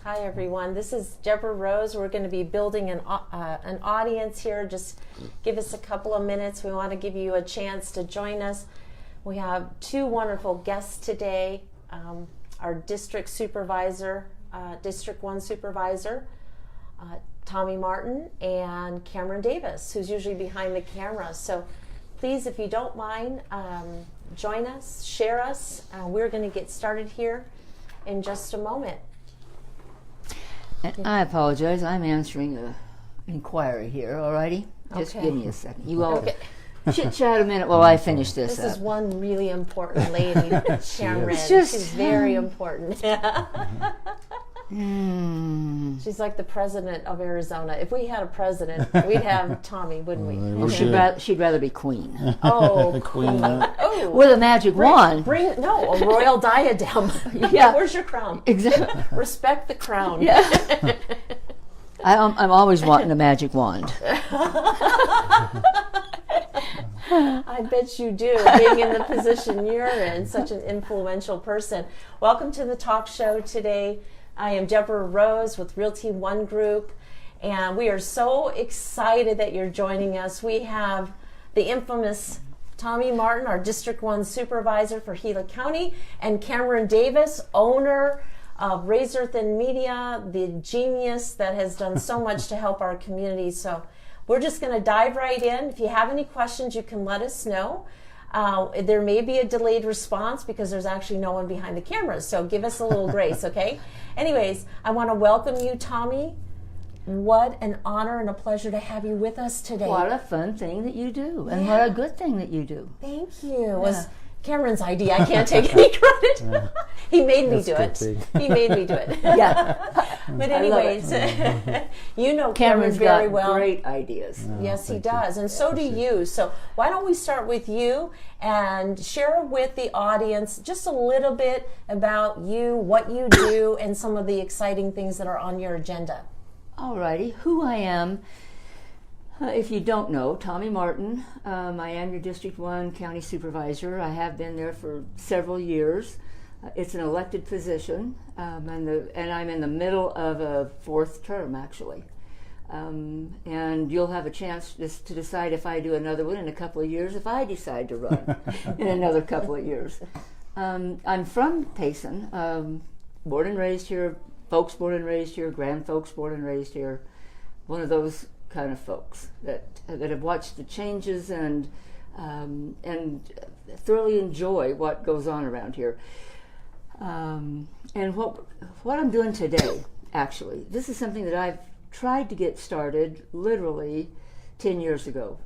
Hi everyone, this is Deborah Rose. We're going to be building an audience here. Just give us a couple of minutes. We want to give you a chance to join us. We have two wonderful guests today. Our district supervisor, District 1 supervisor, Tommie Martin, and Cameron Davis, who's usually behind the camera. So please, if you don't mind, join us, share us. We're going to get started here in just a moment. I apologize. I'm answering an inquiry here, alrighty? Just give me a second. You all chit-chat a minute while I finish this up. This is one really important lady, Cameron. She's very important. She's like the president of Arizona. If we had a president, we'd have Tommie, wouldn't we? Well, she'd rather be queen. Oh, queen. Oh. With a magic wand. A royal diadem. Yeah. Where's your crown? Exactly. Respect the crown. Yeah. I'm always wanting a magic wand. I bet you do, being in the position you're in, such an influential person. Welcome to the talk show today. I am Deborah Rose with Realty One Group, and we are so excited that you're joining us. We have the infamous Tommie Martin, our District 1 supervisor for Gila County, and Cameron Davis, owner of Razor Thin Media, the genius that has done so much to help our community. So we're just going to dive right in. If you have any questions, you can let us know. There may be a delayed response because there's actually no one behind the cameras, so give us a little grace, okay? Anyways, I want to welcome you, Tommie. What an honor and a pleasure to have you with us today. What a fun thing that you do, and what a good thing that you do. Thank you. It was Cameron's idea. I can't take any credit. He made me do it. He made me do it. Yeah. But anyways, you know Cameron Cameron's very got well. great ideas. Yes, he does, and so do you. So why don't we start with you and share with the audience just a little bit about you, what you do, and some of the exciting things that are on your agenda. Alrighty, who I am. If you don't know, Tommie Martin, I am your District 1 County Supervisor. I have been there for several years. It's an elected position, and I'm in the middle of a fourth term, actually. And you'll have a chance to decide if I do another one in a couple of years, if I decide to run in another couple of years. I'm from Payson, born and raised here, folks born and raised here, grand folks born and raised here, one of those kind of folks that have watched the changes and thoroughly enjoy what goes on around here. And what I'm doing today, actually, this is something that I've tried to get started literally 12 years ago.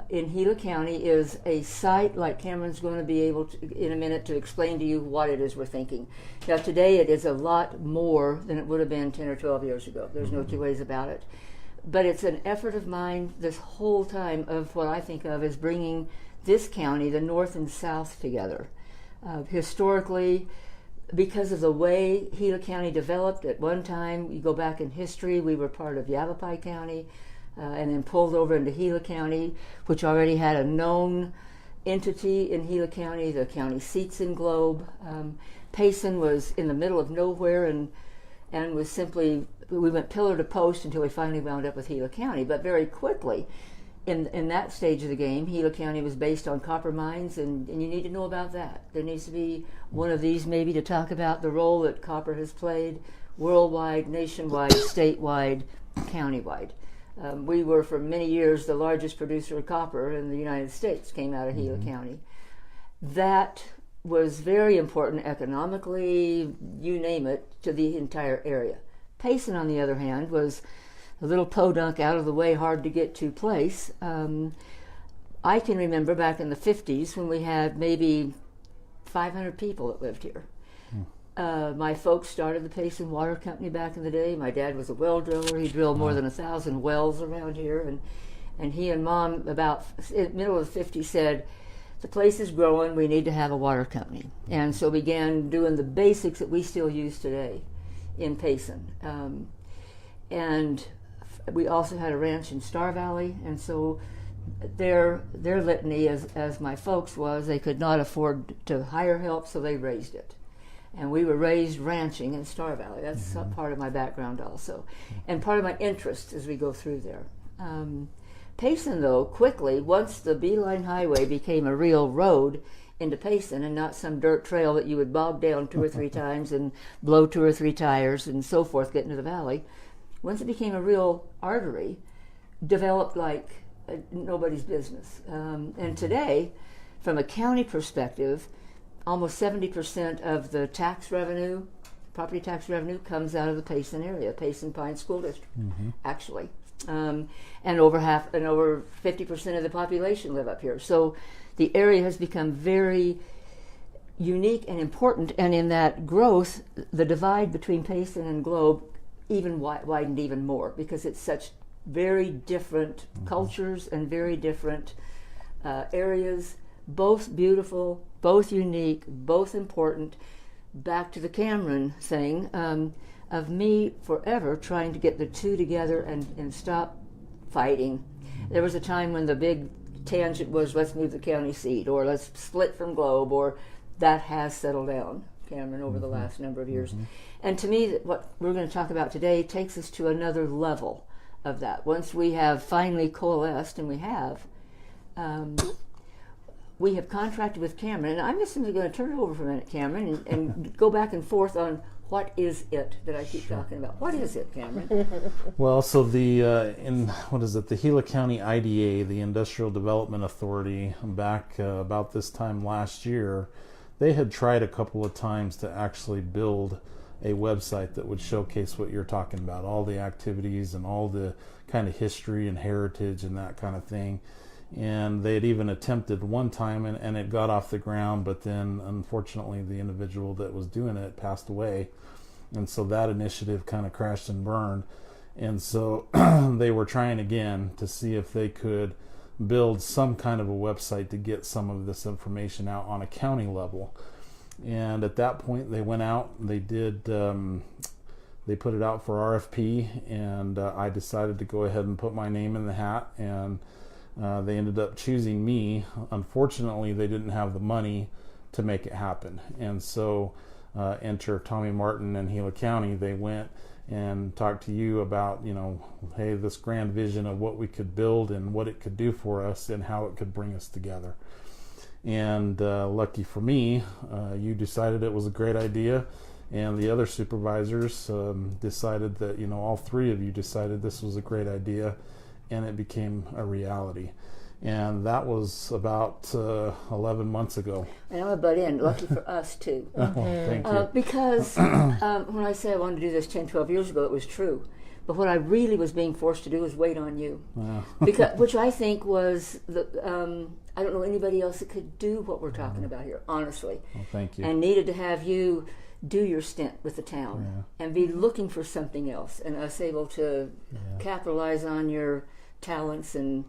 In Gila County is a site, like Cameron's going to be able to, in a minute, to explain to you what it is we're thinking. Now today it is a lot more than it would have been 10 or 12 years ago. There's no two ways about it. But it's an effort of mine this whole time of what I think of as bringing this county, the north and south, together. Historically, because of the way Gila County developed at one time, you go back in history, we were part of Yavapai County, and then pulled over into Gila County, which already had a known entity in Gila County, the county seats in Globe. Payson was in the middle of nowhere and was simply, we went pillar to post until we finally wound up with Gila County. But very quickly, in that stage of the game, Gila County was based on copper mines, and you need to know about that. There needs to be one of these maybe to talk about the role that copper has played worldwide, nationwide, statewide, countywide. We were for many years the largest producer of copper in the United States, came out of Gila County. That was very important economically, you name it, to the entire area. Payson, on the other hand, was a little podunk, out of the way, hard to get to place. I can remember back in the 50s when we had maybe 500 people that lived here. My folks started the Payson Water Company back in the day. My dad was a well driller. He drilled more than 1,000 wells around here. And he and Mom, about in the middle of the 50s, said, the place is growing, we need to have a water company. And so began doing the basics that we still use today in Payson. And we also had a ranch in Star Valley, and so their litany, as my folks was, they could not afford to hire help, so they raised it. And we were raised ranching in Star Valley. That's part of my background also, and part of my interest as we go through there. Payson, though, quickly, once the Beeline Highway became a real road into Payson and not some dirt trail that you would bog down 2 or 3 times and blow 2 or 3 tires and so forth, get into the valley, once it became a real artery, developed like nobody's business. And today, from a county perspective, almost 70% of the tax revenue, property tax revenue, comes out of the Payson area, Payson Pines School District, actually. And over 50% of the population live up here. So the area has become very unique and important, and in that growth, the divide between Payson and Globe even widened even more, because it's such very different cultures and very different areas, both beautiful, both unique, both important. Back to the Cameron thing, of me forever trying to get the two together and stop fighting. There was a time when the big tangent was, let's move the county seat, or let's split from Globe, or that has settled down, Cameron, over the last number of years. And to me, what we're going to talk about today takes us to another level of that. Once we have finally coalesced, and we have contracted with Cameron, and I'm just simply going to turn it over for a minute, Cameron, and go back and forth on what is it that I keep talking about. What is it, Cameron? Well, so the the Gila County IDA, the Industrial Development Authority, back about this time last year, they had tried a couple of times to actually build a website that would showcase what you're talking about, all the activities and all the kind of history and heritage and that kind of thing. And they had even attempted one time, and it got off the ground, but then unfortunately the individual that was doing it passed away, and so that initiative kind of crashed and burned. And so they were trying again to see if they could build some kind of a website to get some of this information out on a county level. And at that point they went out, they did they put it out for RFP, and I decided to go ahead and put my name in the hat, and they ended up choosing me. Unfortunately, they didn't have the money to make it happen. And so enter Tommie Martin and Gila County. They went and talked to you about, hey, this grand vision of what we could build and what it could do for us and how it could bring us together. And lucky for me, you decided it was a great idea. And the other supervisors decided that, all 3 of you decided this was a great idea. And it became a reality. And that was about 11 months ago. And I'm a butt in, lucky for us too. Thank you. Because when I say I wanted to do this 10, 12 years ago, it was true. But what I really was being forced to do was wait on you. Wow. Which I think was, I don't know anybody else that could do what we're talking about here, honestly. Well, thank you. And needed to have you do your stint with the town and be looking for something else, and us able to capitalize on your talents. And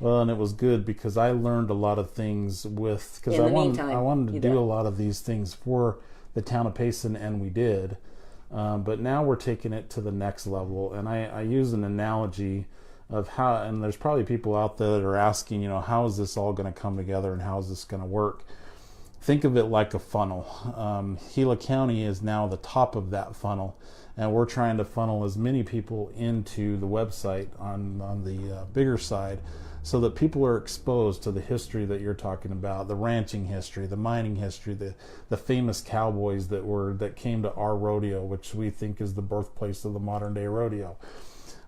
well, and it was good because I learned a lot of things because I wanted to do a lot of these things for the town of Payson, and we did. But now we're taking it to the next level, and I use an analogy of how, and there's probably people out there that are asking, how is this all going to come together and how is this going to work? Think of it like a funnel. Gila County is now the top of that funnel, and we're trying to funnel as many people into the website on the bigger side, so that people are exposed to the history that you're talking about, the ranching history, the mining history, the famous cowboys that came to our rodeo, which we think is the birthplace of the modern day rodeo.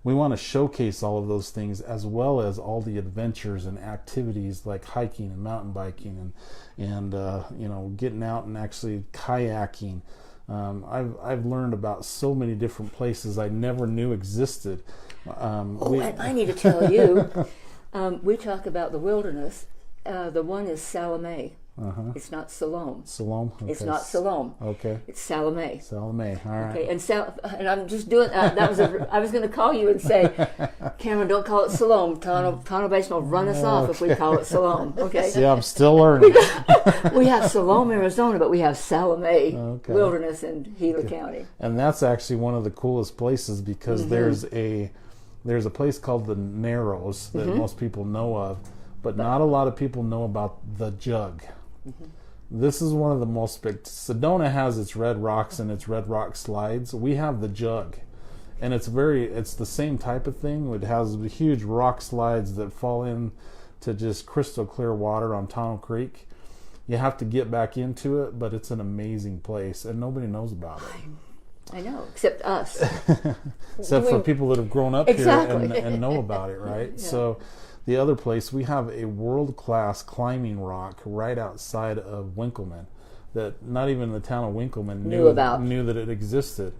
We want to showcase all of those things, as well as all the adventures and activities like hiking and mountain biking and getting out and actually kayaking. I've learned about so many different places I never knew existed. And I need to tell you, we talk about the wilderness. The one is Salome. It's not Siloam. Siloam? Okay. It's not Siloam. Okay. It's Salome. Salome, all right. Okay, and I'm just doing that. I was going to call you and say, Cameron, don't call it Siloam. Tono Basin will run us off if we call it Siloam. Okay. See, I'm still learning. We have Siloam, Arizona, but we have Salome Wilderness in Gila County. And that's actually one of the coolest places, because there's a place called the Narrows that most people know of, but not a lot of people know about the Jug. This is one of the most Sedona has its red rocks and its red rock slides. We have the Jug, and it's the same type of thing. It has huge rock slides that fall in to just crystal clear water on Tunnel Creek. You have to get back into it, but it's an amazing place, and nobody knows about it. I know, except us. Except for people that have grown up Exactly. here and know about it, right? Yeah. So the other place, we have a world-class climbing rock right outside of Winkleman that not even the town of Winkleman knew that it existed.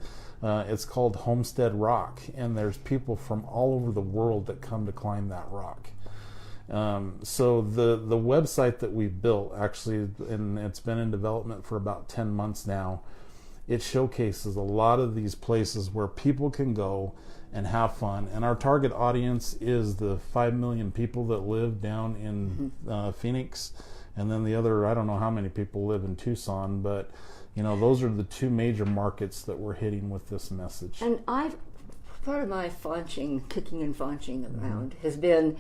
It's called Homestead Rock, and there's people from all over the world that come to climb that rock. So the website that we've built, actually, and it's been in development for about 10 months now, it showcases a lot of these places where people can go and have fun. And our target audience is the 5 million people that live down in Phoenix, and then the other, I don't know how many people live in Tucson, but those are the two major markets that we're hitting with this message. And part of my kicking and faunching around has been,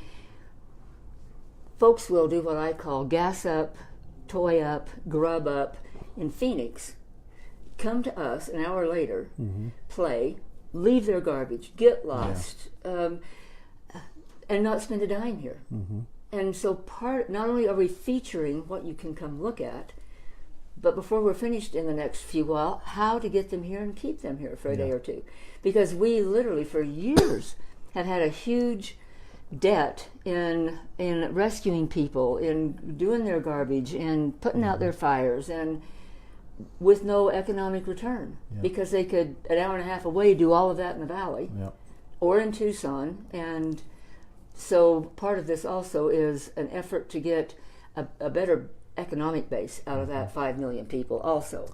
folks will do what I call gas up, toy up, grub up in Phoenix, come to us an hour later, play, leave their garbage, get lost, and not spend a dime here. And so not only are we featuring what you can come look at, but before we're finished in the next few while, how to get them here and keep them here for a day or two. Because we literally for years have had a huge debt in rescuing people, in doing their garbage, and putting out their fires, and with no economic return, because they could, an hour and a half away, do all of that in the valley or in Tucson. And so part of this also is an effort to get a better economic base out of that 5 million people also.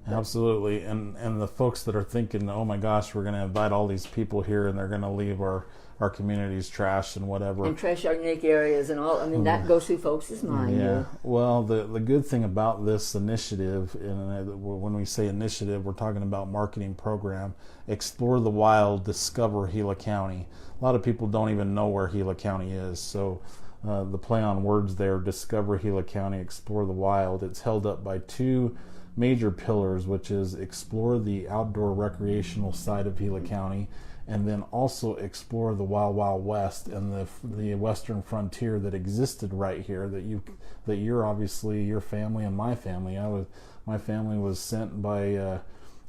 Absolutely. And the folks that are thinking, oh my gosh, we're going to invite all these people here and they're going to leave our communities trashed and whatever. And trash our unique areas and all. I mean, that goes through folks' mind. Yeah. Well, the good thing about this initiative, and when we say initiative, we're talking about marketing program, Explore the Wild, Discover Gila County. A lot of people don't even know where Gila County is. So the play on words there, Discover Gila County, Explore the Wild, it's held up by two major pillars, which is explore the outdoor recreational side of Gila County, and then also explore the Wild Wild West and the western frontier that existed right here. That you're obviously, your family and my family. My family was sent by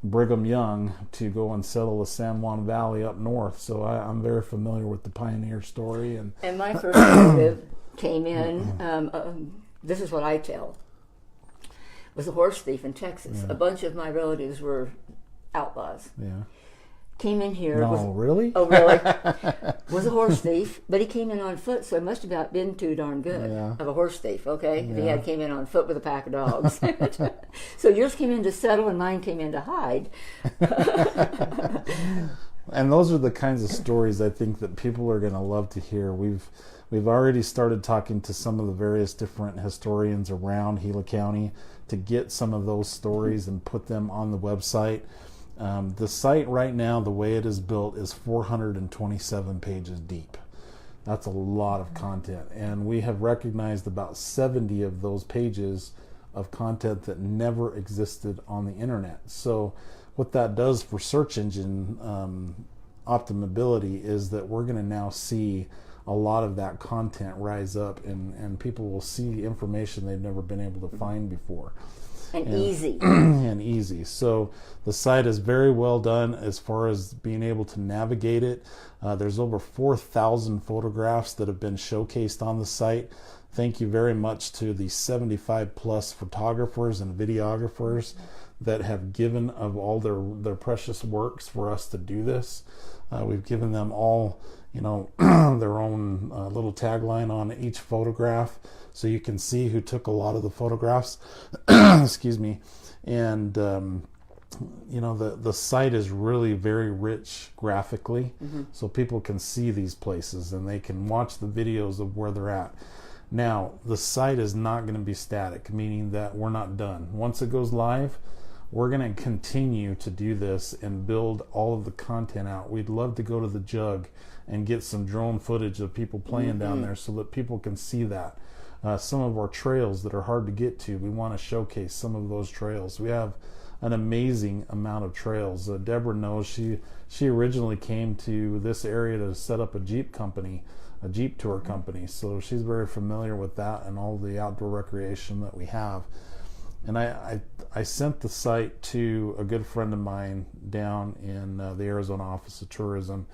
Brigham Young to go and settle the San Juan Valley up north. So I'm very familiar with the pioneer story. And my first relative came in. This is what I tell. Was a horse thief in Texas. A bunch of my relatives were outlaws. Yeah. Came in here. Really? Oh, really? Was a horse thief, but he came in on foot, so he must have been too darn good of a horse thief, okay? If he came in on foot with a pack of dogs. So yours came in to settle and mine came in to hide. And those are the kinds of stories I think that people are going to love to hear. We've already started talking to some of the various different historians around Gila County to get some of those stories and put them on the website. The site right now, the way it is built, is 427 pages deep. That's a lot of content. And we have recognized about 70 of those pages of content that never existed on the internet. So what that does for search engine optimability is that we're going to now see a lot of that content rise up, and people will see information they've never been able to find before. And easy. And easy. So the site is very well done as far as being able to navigate it. There's over 4,000 photographs that have been showcased on the site. Thank you very much to the 75 plus photographers and videographers that have given of all their precious works for us to do this. We've given them all, their own little tagline on each photograph, so you can see who took a lot of the photographs. Excuse me. And the site is really very rich graphically, so people can see these places and they can watch the videos of where they're at. Now, the site is not going to be static, meaning that we're not done. Once it goes live, we're going to continue to do this and build all of the content out. We'd love to go to the Jug and get some drone footage of people playing down there so that people can see that. some of our trails that are hard to get to. We want to showcase some of those trails. We have an amazing amount of trails. Deborah knows she originally came to this area to set up a Jeep company, a Jeep tour company. So she's very familiar with that and all the outdoor recreation that we have. And I sent the site to a good friend of mine down in the Arizona Office of Tourism.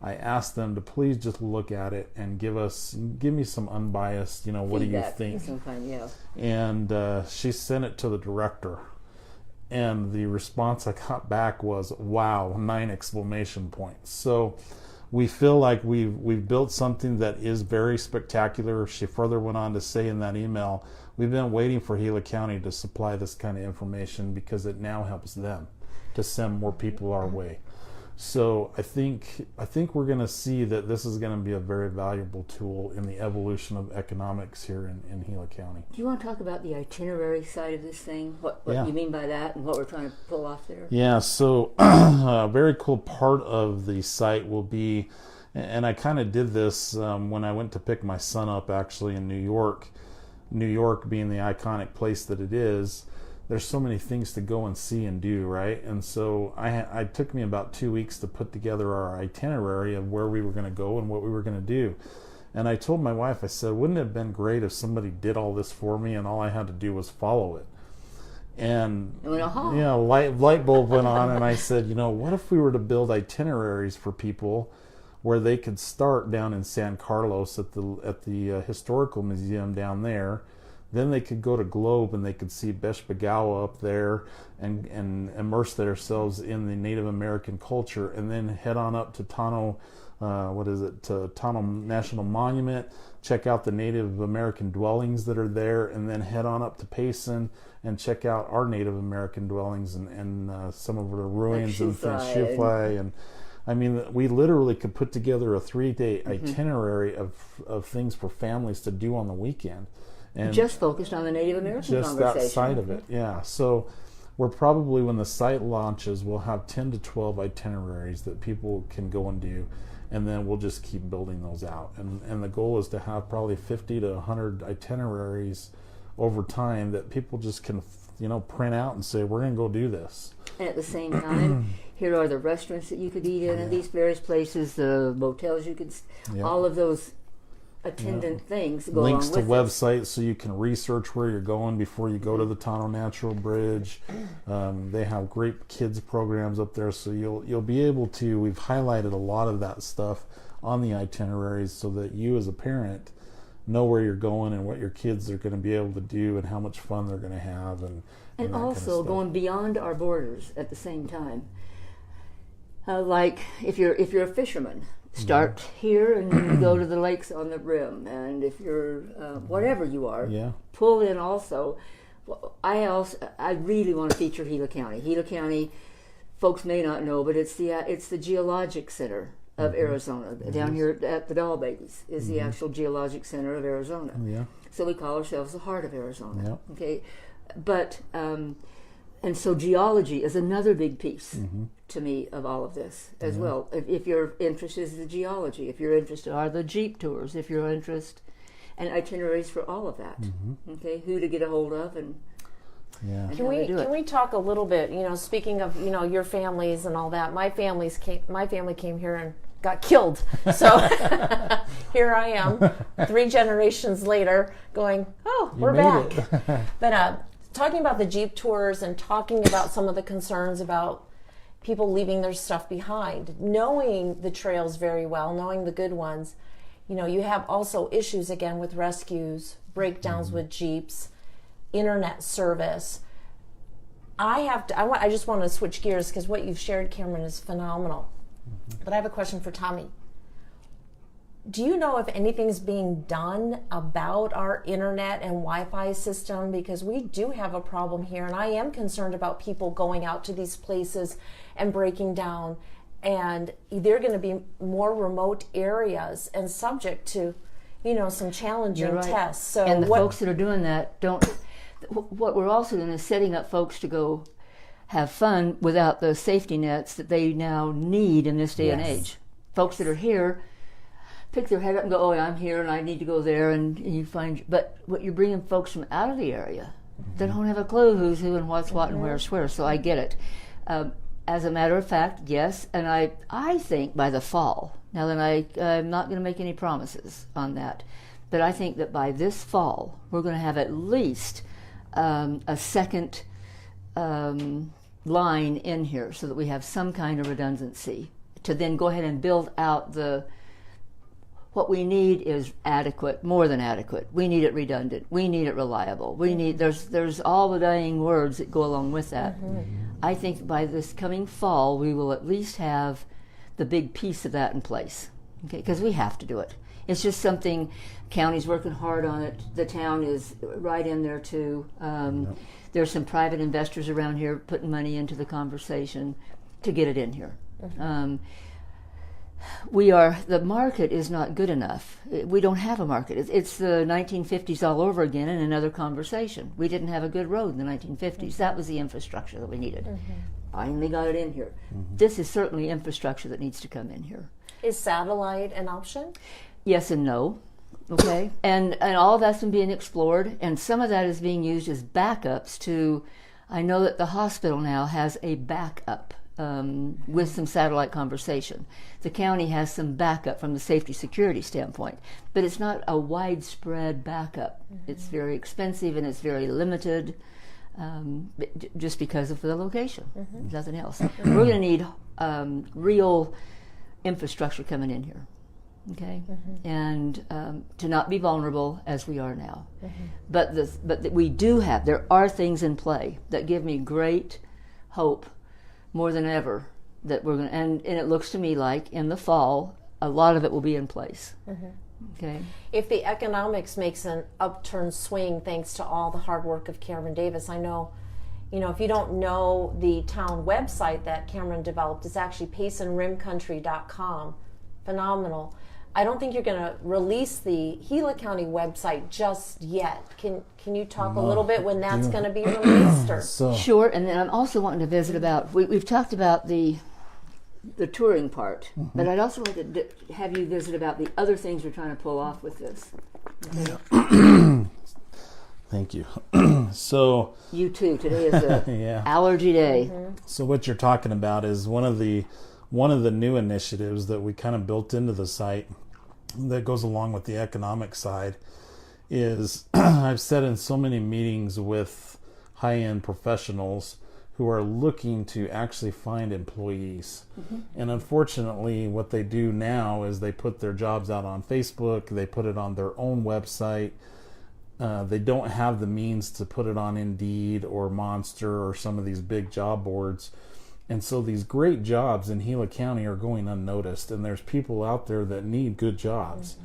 I asked them to please just look at it and give me some unbiased, what feedback. do you think? Sometimes, yeah. And she sent it to the director. And the response I got back was, wow, 9 exclamation points. So we feel like we've built something that is very spectacular. She further went on to say in that email, we've been waiting for Gila County to supply this kind of information because it now helps them to send more people our way. So I think we're going to see that this is going to be a very valuable tool in the evolution of economics here in Gila County. Do you want to talk about the itinerary side of this thing? What you mean by that and what we're trying to pull off there? Yeah, so a very cool part of the site will be, and I kind of did this when I went to pick my son up actually in New York. New York being the iconic place that it is, there's so many things to go and see and do, right? And so I took me about 2 weeks to put together our itinerary of where we were going to go and what we were going to do. And I told my wife, I said, wouldn't it have been great if somebody did all this for me and all I had to do was follow it? And light bulb went on, and I said, what if we were to build itineraries for people where they could start down in San Carlos at the historical museum down there. Then they could go to Globe and they could see Beshbagawa up there and immerse themselves in the Native American culture, and then head on up to Tono National Monument, check out the Native American dwellings that are there, and then head on up to Payson and check out our Native American dwellings and some of the ruins and things, Shoofly. And I mean, we literally could put together a 3-day itinerary of things for families to do on the weekend. And just focused on the Native American conversation. Just that side of it, yeah. So we're probably, when the site launches, we'll have 10 to 12 itineraries that people can go and do, and then we'll just keep building those out. And the goal is to have probably 50 to 100 itineraries over time that people just can, print out and say, we're going to go do this. And at the same time, here are the restaurants that you could eat in these various places, the motels you could, all of those attendant things go links along to with websites so you can research where you're going before you go to the Tono Natural Bridge. They have great kids programs up there, so you'll be able to. We've highlighted a lot of that stuff on the itineraries so that you as a parent know where you're going and what your kids are going to be able to do and how much fun they're going to have, and also kind of stuff. Going beyond our borders at the same time. Like if you're a fisherman. Start here and then go to the lakes on the rim. And if you're whatever you are, pull in also. I really want to feature Gila County. Gila County, folks may not know, but it's the geologic center of Arizona. Down here at the Doll Babies is the actual geologic center of Arizona. Yeah. So we call ourselves the heart of Arizona. Yeah. Okay, but and so geology is another big piece to me of all of this as well. If your interest is the geology, if your interest are the Jeep tours, if your interest, and itineraries for all of that. Okay, who to get a hold of and can we talk a little bit? Speaking of your families and all that, my family came here and got killed. So here I am, 3 generations later, going, we're back. But talking about the Jeep tours and talking about some of the concerns about people leaving their stuff behind, knowing the trails very well, knowing the good ones, you have also issues again with rescues, breakdowns with Jeeps, internet service. I just want to switch gears because what you've shared, Cameron, is phenomenal. But I have a question for Tommie. Do you know if anything's being done about our internet and Wi-Fi system? Because we do have a problem here, and I am concerned about people going out to these places and breaking down, and they're going to be more remote areas and subject to, some challenging tests. So and the folks that are doing that don't. What we're also doing is setting up folks to go have fun without the safety nets that they now need in this day and age. Folks that are here, pick their head up and go, oh, I'm here and I need to go there, and you find, but what you're bringing folks from out of the area that don't have a clue who's who and what's what and where's where, so I get it. As a matter of fact, yes, and I think by the fall, now then I'm not going to make any promises on that, but I think that by this fall, we're going to have at least a second line in here so that we have some kind of redundancy to then go ahead and build out what we need is adequate, more than adequate. We need it redundant. We need it reliable. We need, there's all the dying words that go along with that. I think by this coming fall, we will at least have the big piece of that in place, okay? Because we have to do it. It's just something, county's working hard on it. The town is right in there too. There's some private investors around here putting money into the conversation to get it in here. The market is not good enough. We don't have a market. It's the 1950s all over again in another conversation. We didn't have a good road in the 1950s. That was the infrastructure that we needed. Finally got it in here. This is certainly infrastructure that needs to come in here. Is satellite an option? Yes and no. Okay, and all of that's been being explored, and some of that is being used as backups to, I know that the hospital now has a backup with some satellite conversation. The county has some backup from the safety security standpoint, but it's not a widespread backup. It's very expensive and it's very limited just because of the location, nothing else. We're going to need real infrastructure coming in here. Okay, and to not be vulnerable as we are now, but we do have. There are things in play that give me great hope, more than ever, that we're going. And it looks to me like in the fall, a lot of it will be in place. Okay. If the economics makes an upturn swing, thanks to all the hard work of Cameron Davis, I know. You know, if you don't know the town website that Cameron developed, it's actually paceandrimcountry.com. Phenomenal. I don't think you're going to release the Gila County website just yet. Can you talk a little bit when that's going to be released? Or? Sure, and then I'm also wanting to visit about, we've talked about the touring part, but I'd also like to have you visit about the other things we're trying to pull off with this. Okay? Thank you. So you too. Today is a allergy day. So what you're talking about is one of the new initiatives that we kind of built into the site that goes along with the economic side is I've said in so many meetings with high-end professionals who are looking to actually find employees. And unfortunately, what they do now is they put their jobs out on Facebook, they put it on their own website. They don't have the means to put it on Indeed or Monster or some of these big job boards. And so these great jobs in Gila County are going unnoticed, and there's people out there that need good jobs.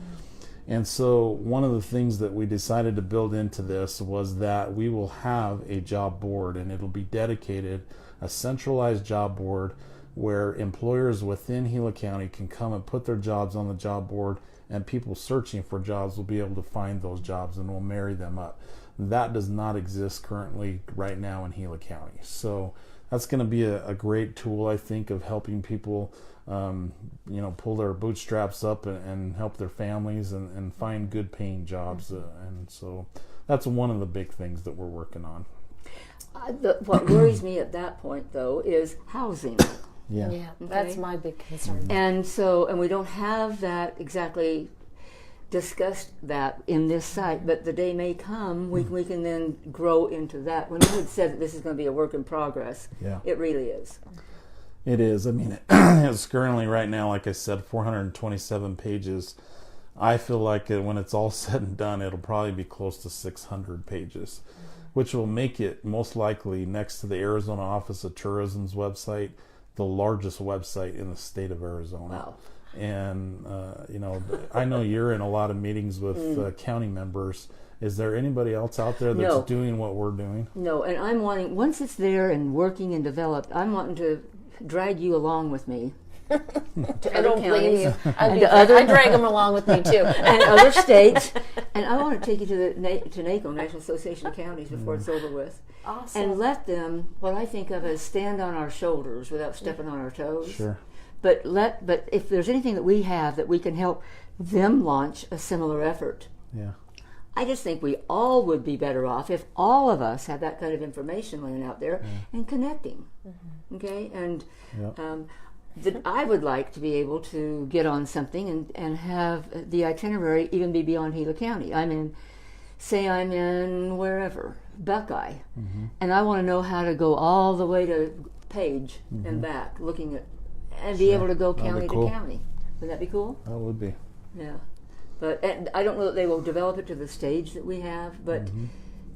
And so one of the things that we decided to build into this was that we will have a job board, and it'll be dedicated, a centralized job board where employers within Gila County can come and put their jobs on the job board, and people searching for jobs will be able to find those jobs, and we'll marry them up. That does not exist currently right now in Gila County. So that's going to be a great tool, I think, of helping people, pull their bootstraps up and help their families and find good paying jobs. And so that's one of the big things that we're working on. What worries me at that point, though, is housing. Yeah, that's my big concern. And we don't have that exactly discussed that in this site, but the day may come we can then grow into that. When you had said that this is going to be a work in progress, it really is. It is. I mean, it's currently right now, like I said, 427 pages. I feel like when it's all said and done, it'll probably be close to 600 pages, which will make it most likely, next to the Arizona Office of Tourism's website, the largest website in the state of Arizona. Wow. And, I know you're in a lot of meetings with county members. Is there anybody else out there that's doing what we're doing? No, and I'm wanting, once it's there and working and developed, I'm wanting to drag you along with me to other counties. I drag them along with me, too. And other states. And I want to take you to NACO, National Association of Counties, before it's over with. Awesome. And let them, what I think of as stand on our shoulders without stepping on our toes. Sure. But if there's anything that we have that we can help them launch a similar effort, Yeah. I just think we all would be better off if all of us had that kind of information laying out there and connecting. Okay, and I would like to be able to get on something and have the itinerary even be beyond Gila County. I'm in wherever, Buckeye, and I want to know how to go all the way to Page and back, looking at, and be able to go county to county. Would that be cool? That would be. Yeah. And I don't know that they will develop it to the stage that we have, but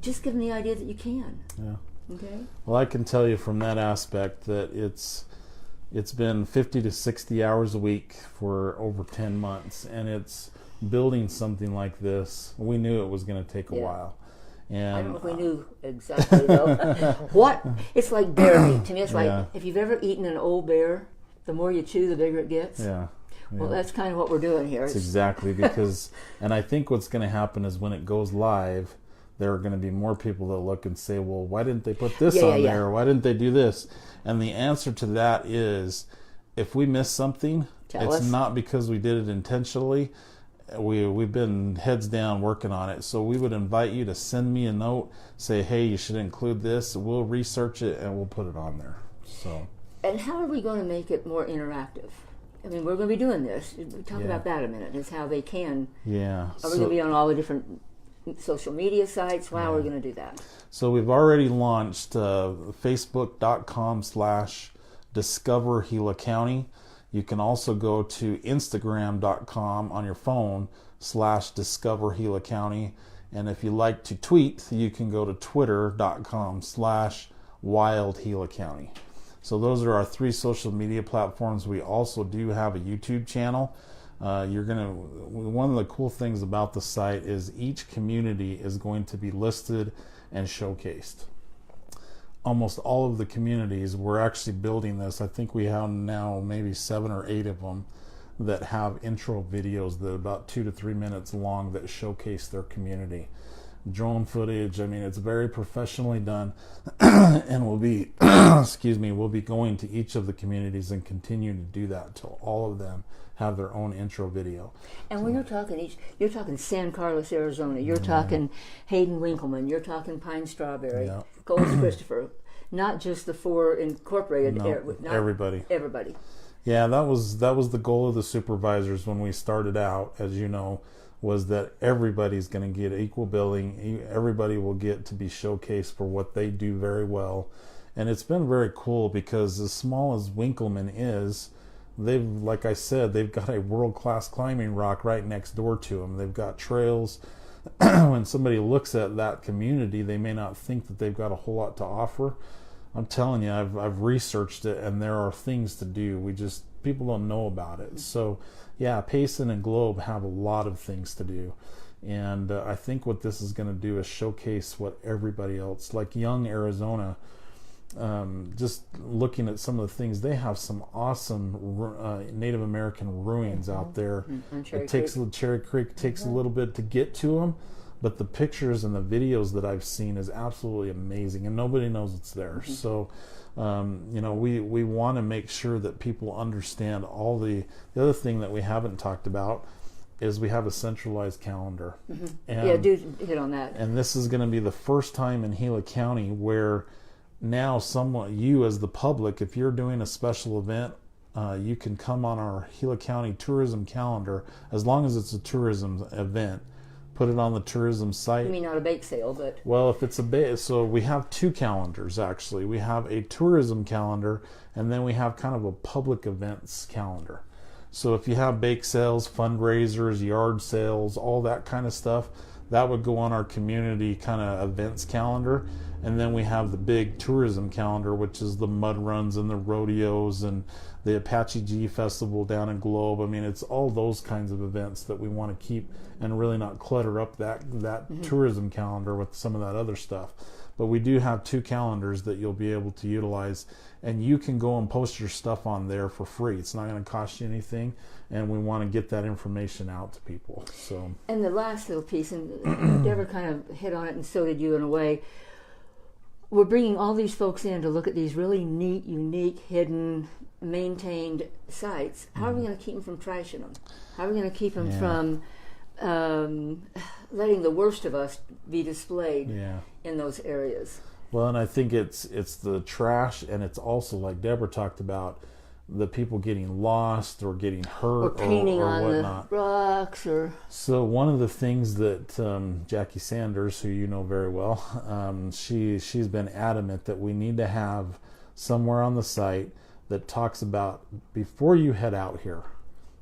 just give them the idea that you can. Yeah. Okay. Well, I can tell you from that aspect that it's been 50 to 60 hours a week for over 10 months, and it's building something like this. We knew it was going to take a while. And I don't know if we knew exactly though. What? It's like bear meat. To me, it's like if you've ever eaten an old bear, the more you chew, the bigger it gets. Yeah. Well, that's kind of what we're doing here. It's exactly because, and I think what's going to happen is when it goes live, there are going to be more people that look and say, well, why didn't they put this on there? Or why didn't they do this? And the answer to that is, if we miss something, it's not because we did it intentionally. We've been heads down working on it. So we would invite you to send me a note, say, hey, you should include this. We'll research it and we'll put it on there. So. And how are we going to make it more interactive? I mean, we're going to be doing this. Talk about that a minute, is how they can. Yeah. Are we going to be on all the different social media sites? How are we going to do that? So we've already launched Facebook.com/Discover Gila County. You can also go to Instagram.com on your phone /Discover Gila County. And if you like to tweet, you can go to Twitter.com/Wild Gila County. So those are our 3 social media platforms. We also do have a YouTube channel. One of the cool things about the site is each community is going to be listed and showcased. Almost all of the communities, we're actually building this. I think we have now maybe 7 or 8 of them that have intro videos that are about 2 to 3 minutes long that showcase their community. Drone footage, I mean, it's very professionally done, and we'll be we'll be going to each of the communities and continue to do that till all of them have their own intro video. And when you're talking San Carlos, Arizona, you're talking Hayden Winkleman, you're talking Pine Strawberry, Coles Christopher, not just the 4 incorporated. Everybody. Yeah, that was the goal of the supervisors when we started out, as you know, was that everybody's going to get equal billing. Everybody will get to be showcased for what they do very well. And it's been very cool because as small as Winkleman is, like I said, they've got a world-class climbing rock right next door to them. They've got trails. When somebody looks at that community, they may not think that they've got a whole lot to offer. I'm telling you, I've researched it, and there are things to do. People don't know about it. So, yeah, Payson and Globe have a lot of things to do. And I think what this is going to do is showcase what everybody else, like Young, Arizona, just looking at some of the things, they have some awesome Native American ruins out there. Cherry Creek takes a little bit to get to them, but the pictures and the videos that I've seen is absolutely amazing, and nobody knows it's there. So we want to make sure that people understand all the other thing that we haven't talked about is we have a centralized calendar. And, do hit on that. And this is going to be the first time in Gila County where now you as the public, if you're doing a special event, you can come on our Gila County tourism calendar, as long as it's a tourism event. Put it on the tourism site. You mean not a bake sale, but... Well, if it's so we have 2 calendars, actually. We have a tourism calendar, and then we have kind of a public events calendar. So if you have bake sales, fundraisers, yard sales, all that kind of stuff, that would go on our community kind of events calendar. And then we have the big tourism calendar, which is the mud runs and the rodeos and the Apache G Festival down in Globe. I mean, it's all those kinds of events that we want to keep and really not clutter up that tourism calendar with some of that other stuff. But we do have 2 calendars that you'll be able to utilize, and you can go and post your stuff on there for free. It's not going to cost you anything, and we want to get that information out to people. So. And the last little piece, and Deborah kind of hit on it, and so did you in a way. We're bringing all these folks in to look at these really neat, unique, hidden maintained sites, how are we going to keep them from trashing them? How are we going to keep them from letting the worst of us be displayed in those areas? Well, and I think it's the trash, and it's also, like Deborah talked about, the people getting lost or getting hurt or painting or on whatnot. The rocks. So one of the things that Jackie Sanders, who you know very well, she's been adamant that we need to have somewhere on the site that talks about, before you head out here,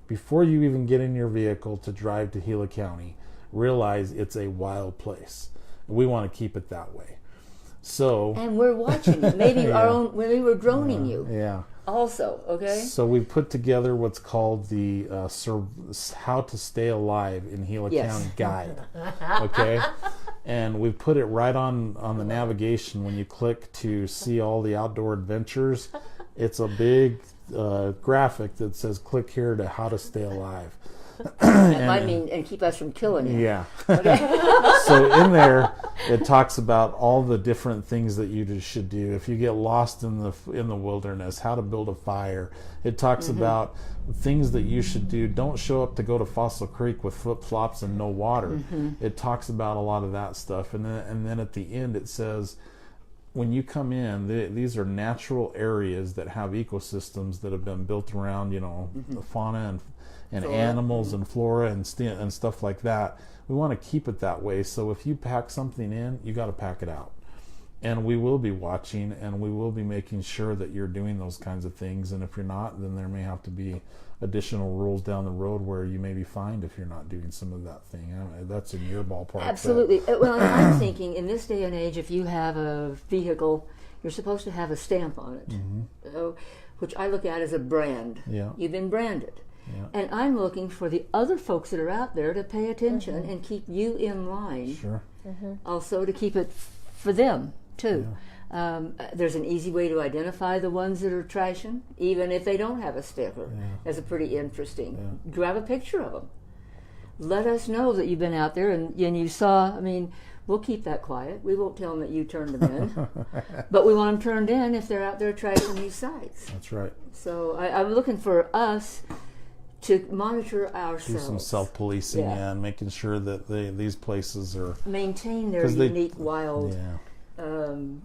before you even get in your vehicle to drive to Gila County, realize it's a wild place. We want to keep it that way. So, and we're watching it. Maybe our own. Maybe we're droning you. Yeah. Also, okay. So we put together what's called the How to Stay Alive in Gila County Guide. Okay, and we put it right on the navigation. When you click to see all the outdoor adventures, it's a big graphic that says "Click here to How to Stay Alive." That might mean and keep us from killing you. Yeah. So in there, it talks about all the different things that you should do if you get lost in the wilderness. How to build a fire. It talks about things that you should do. Don't show up to go to Fossil Creek with flip flops and no water. It talks about a lot of that stuff, and then at the end it says, when you come in, these are natural areas that have ecosystems that have been built around, the fauna and animals and flora and stuff like that. We want to keep it that way. So if you pack something in, you got to pack it out. And we will be watching, and we will be making sure that you're doing those kinds of things. And if you're not, then there may have to be additional rules down the road where you may be fined if you're not doing some of that thing. That's in your ballpark. Absolutely. Well, I'm thinking in this day and age, if you have a vehicle, you're supposed to have a stamp on it, which I look at as a brand. Yeah. You've been branded. Yeah. And I'm looking for the other folks that are out there to pay attention and keep you in line. Sure. Also to keep it for them too. Yeah. There's an easy way to identify the ones that are trashing, even if they don't have a sticker. That's a pretty interesting. Grab a picture of them. Let us know that you've been out there and you saw. I mean, we'll keep that quiet. We won't tell them that you turned them in, but we want them turned in if they're out there trashing these sites. That's right. So I'm looking for us to monitor ourselves. Do some self-policing and making sure that these places are maintain their unique, wild,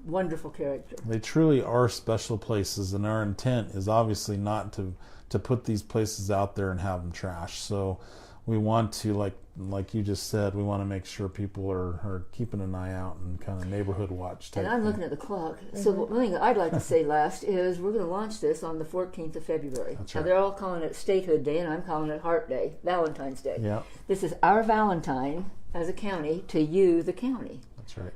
wonderful character. They truly are special places, and our intent is obviously not to put these places out there and have them trashed. So we want to, like you just said, we want to make sure people are keeping an eye out and kind of neighborhood watch type. And I'm looking at the clock. So one thing I'd like to say last is we're going to launch this on the 14th of February. That's right. Now they're all calling it Statehood Day, and I'm calling it Heart Day, Valentine's Day. Yeah. This is our Valentine as a county to you, the county. That's right.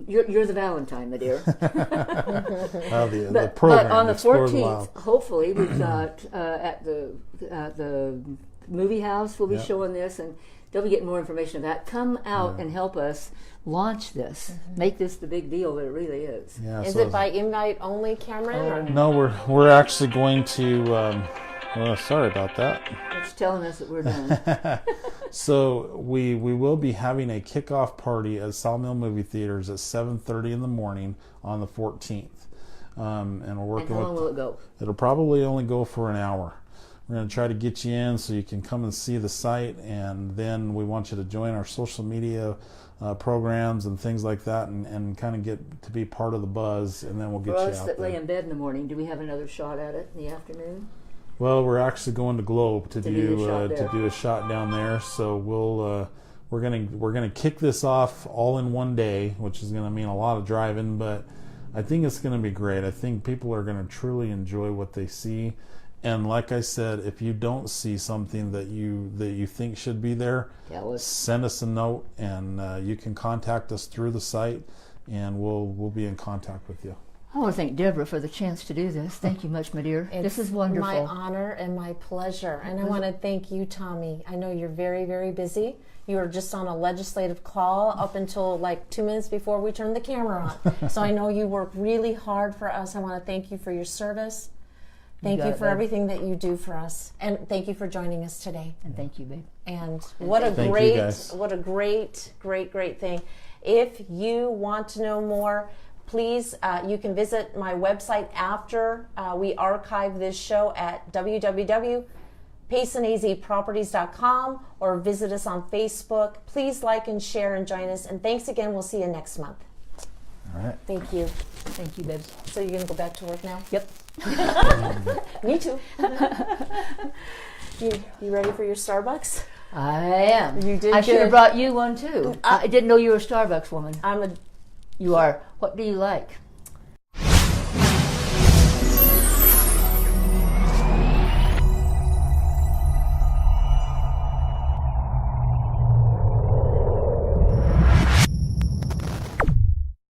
You're the Valentine, my dear. The program, but on the 14th, hopefully, we've got at the movie house, we'll be showing this, and they'll be getting more information of that. Come out and help us launch this. Make this the big deal that it really is. Yeah, is it by invite only, Cameron? No, we're actually going to. Sorry about that. It's telling us that we're done. So we will be having a kickoff party at Sawmill Movie Theaters at 7:30 in the morning on the 14th, and we're working. And how long will it go? It'll probably only go for an hour. We're going to try to get you in so you can come and see the site, and then we want you to join our social media programs and things like that, and kind of get to be part of the buzz, and then we'll get you out there. For us that lay in bed in the morning, do we have another shot at it in the afternoon? Well, we're actually going to Globe to do a shot down there, so we're gonna kick this off all in one day, which is going to mean a lot of driving, but I think it's going to be great. I think people are going to truly enjoy what they see. And like I said, if you don't see something that you think should be there, send us a note, and you can contact us through the site, and we'll be in contact with you. I want to thank Deborah for the chance to do this. Thank you much, my dear. This is wonderful. My honor and my pleasure. And I want to thank you, Tommie. I know you're very, very busy. You were just on a legislative call up until like 2 minutes before we turned the camera on. So I know you work really hard for us. I want to thank you for your service. Thank you for everything that you do for us, and thank you for joining us today. And thank you, babe. And what a great thing. If you want to know more, Please, you can visit my website after we archive this show at www.paceandazproperties.com or visit us on Facebook. Please like and share and join us. And thanks again. We'll see you next month. All right. Thank you. Thank you, Babs. So you're going to go back to work now? Yep. Me too. You ready for your Starbucks? I am. You did I should good. have brought you one too. I didn't know you were a Starbucks woman. I'm a You are. What do you like?